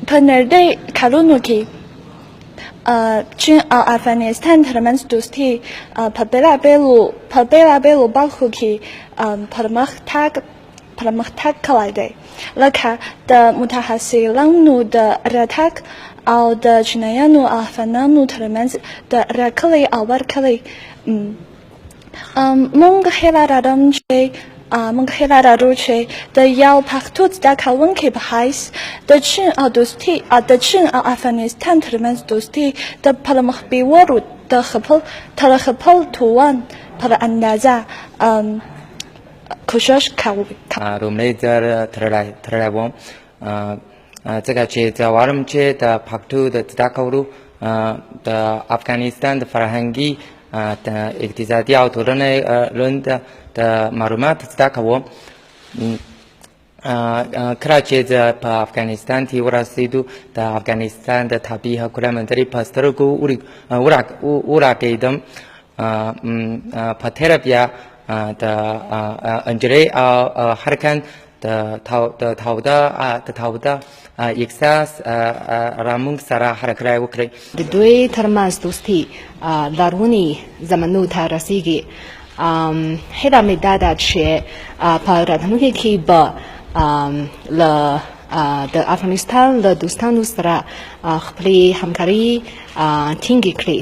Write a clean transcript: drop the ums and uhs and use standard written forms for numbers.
پنرده کارونوکی چین افغانستان ترمنز دوستی پبلا بلو باخوکی پرمختگ کلاده لکه د متحصلانو د راتګ او د چینایانو افغانانو ترمنځ د راکړې او ورکړې موږ هیله لرو چې د یو پښتو زده کوونکي په حیث د چین او افغانستان ترمنځ دوستي د پرمخ بیولو تر خپل توان پر اندازه کوشش کوو. رومنی در ترلای وم ځکه چې زوارم چې د پښتو د زده کولو د افغانستان د فرهنګي اقتصادي او ټولنې لوند د معلومات زده کوم کله چې په افغانستان کې ورسېدو د افغانستان د طبیعي حقوقو منځري په سترګو وراکېدم په تېره بیا د انجلۍ او هرکن د تاوده احساس رامونږ سره هرکلی وکړي. د دوی ترمنځ دوستي لرغوني زمانو ته رسیږي. هیله مې دا ده چې په راتلونکي کې به له د افغانستان له دوستانو سره خپلې همکاري ټینګې کړي.